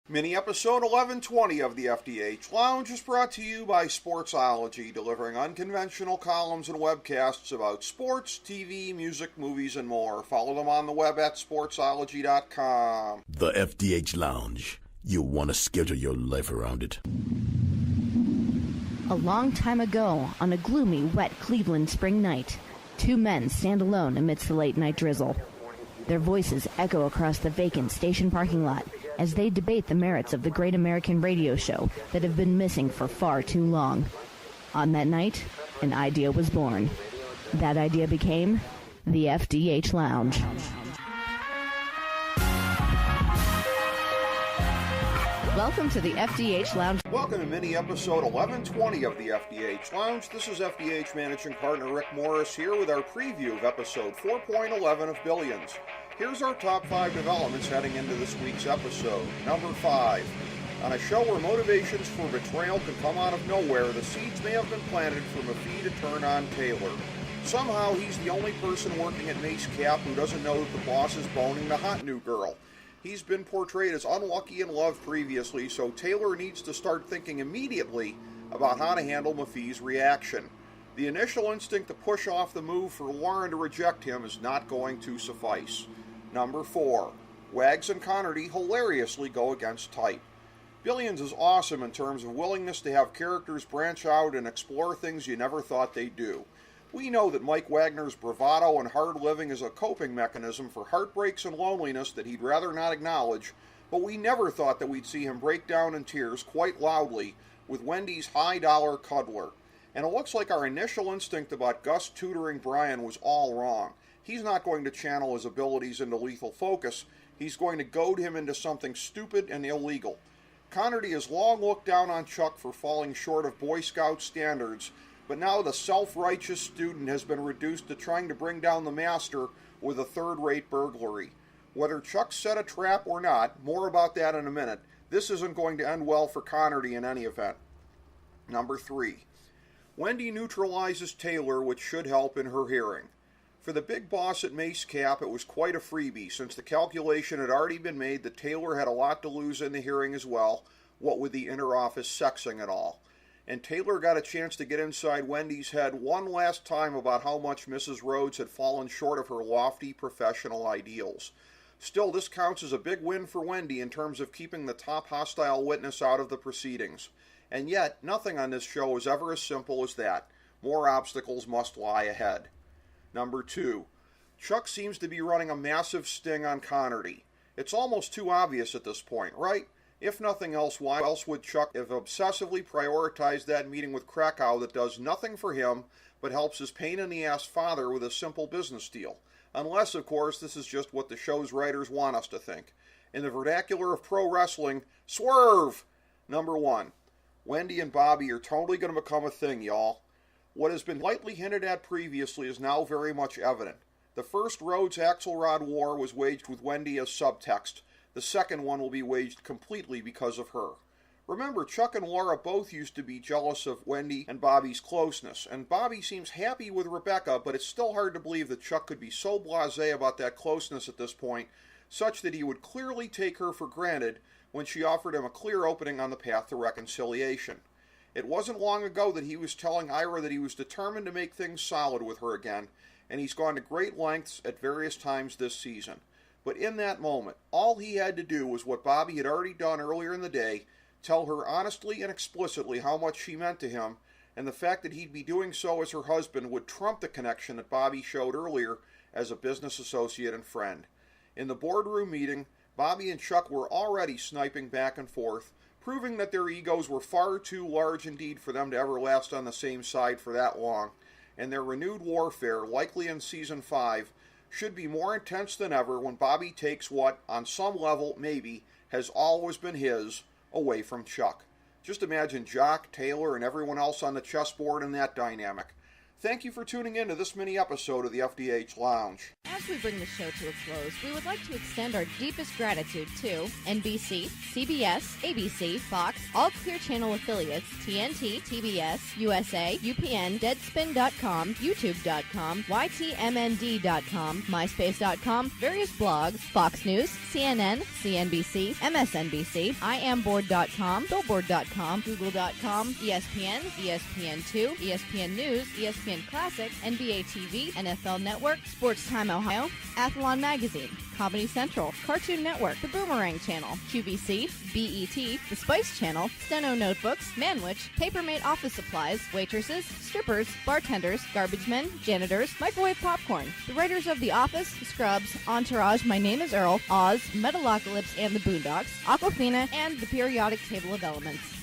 Mini episode 1120 of the FDH Lounge is brought to you by Sportsology, delivering unconventional columns and webcasts about sports, TV, music, movies, and more. Follow them on the web at sportsology.com. The FDH Lounge. You'll want to schedule your life around it. A long time ago, on a gloomy, wet Cleveland spring night, two men stand alone amidst the late-night drizzle. Their voices echo across the vacant station parking lot as they debate the merits of the great American radio show that have been missing for far too long. On that night, an idea was born. That idea became the FDH Lounge. Welcome to the FDH Lounge. Welcome to mini episode 1120 of the FDH Lounge. This is FDH Managing Partner Rick Morris here with our preview of episode 4.11 of Billions. Here's our top 5 developments heading into this week's episode. Number 5. On a show where motivations for betrayal can come out of nowhere, the seeds may have been planted for Mafee to turn on Taylor. Somehow he's the only person working at Mace Cap who doesn't know that the boss is boning the hot new girl. He's been portrayed as unlucky in love previously, so Taylor needs to start thinking immediately about how to handle Mafee's reaction. The initial instinct to push off the move for Lauren to reject him is not going to suffice. Number 4. Wags and Connerty hilariously go against type. Billions is awesome in terms of willingness to have characters branch out and explore things you never thought they'd do. We know that Mike Wagner's bravado and hard living is a coping mechanism for heartbreaks and loneliness that he'd rather not acknowledge, but we never thought that we'd see him break down in tears quite loudly with Wendy's high-dollar cuddler. And it looks like our initial instinct about Gus tutoring Brian was all wrong. He's not going to channel his abilities into lethal focus. He's going to goad him into something stupid and illegal. Connerty has long looked down on Chuck for falling short of Boy Scout standards, but now the self-righteous student has been reduced to trying to bring down the master with a third-rate burglary. Whether Chuck set a trap or not, more about that in a minute, this isn't going to end well for Connerty in any event. Number 3. Wendy neutralizes Taylor, which should help in her hearing. For the big boss at Mace Cap, it was quite a freebie, since the calculation had already been made that Taylor had a lot to lose in the hearing as well, what with the inter-office sexing and all. And Taylor got a chance to get inside Wendy's head one last time about how much Mrs. Rhodes had fallen short of her lofty professional ideals. Still, this counts as a big win for Wendy in terms of keeping the top hostile witness out of the proceedings. And yet, nothing on this show is ever as simple as that. More obstacles must lie ahead. Number 2. Chuck seems to be running a massive sting on Connerty. It's almost too obvious at this point, right? If nothing else, why else would Chuck have obsessively prioritized that meeting with Krakow that does nothing for him but helps his pain-in-the-ass father with a simple business deal? Unless, of course, this is just what the show's writers want us to think. In the vernacular of pro wrestling, swerve! Number 1. Wendy and Bobby are totally going to become a thing, y'all. What has been lightly hinted at previously is now very much evident. The first Rhodes Axelrod war was waged with Wendy as subtext. The second one will be waged completely because of her. Remember, Chuck and Laura both used to be jealous of Wendy and Bobby's closeness, and Bobby seems happy with Rebecca, but it's still hard to believe that Chuck could be so blasé about that closeness at this point, such that he would clearly take her for granted when she offered him a clear opening on the path to reconciliation. It wasn't long ago that he was telling Ira that he was determined to make things solid with her again, and he's gone to great lengths at various times this season. But in that moment, all he had to do was what Bobby had already done earlier in the day, tell her honestly and explicitly how much she meant to him, and the fact that he'd be doing so as her husband would trump the connection that Bobby showed earlier as a business associate and friend. In the boardroom meeting, Bobby and Chuck were already sniping back and forth, proving that their egos were far too large indeed for them to ever last on the same side for that long, and their renewed warfare, likely in Season 5, should be more intense than ever when Bobby takes what, on some level, maybe, has always been his, away from Chuck. Just imagine Jock, Taylor, and everyone else on the chessboard in that dynamic. Thank you for tuning in to this mini episode of the FDH Lounge. As we bring the show to a close, we would like to extend our deepest gratitude to NBC, CBS, ABC, Fox, all Clear Channel affiliates, TNT, TBS, USA, UPN, Deadspin.com, YouTube.com, YTMND.com, MySpace.com, various blogs, Fox News, CNN, CNBC, MSNBC, IamBoard.com, Billboard.com, Google.com, ESPN, ESPN2, ESPN News, ESPN Classic, NBA TV, NFL Network, Sports Time Ohio, Athlon Magazine, Comedy Central, Cartoon Network, The Boomerang Channel, QVC, BET, The Spice Channel, Steno Notebooks, Manwich, Papermate Office Supplies, Waitresses, Strippers, Bartenders, Garbage Men, Janitors, Microwave Popcorn, the writers of The Office, Scrubs, Entourage, My Name is Earl, Oz, Metalocalypse and the Boondocks, Aquafina, and The Periodic Table of Elements.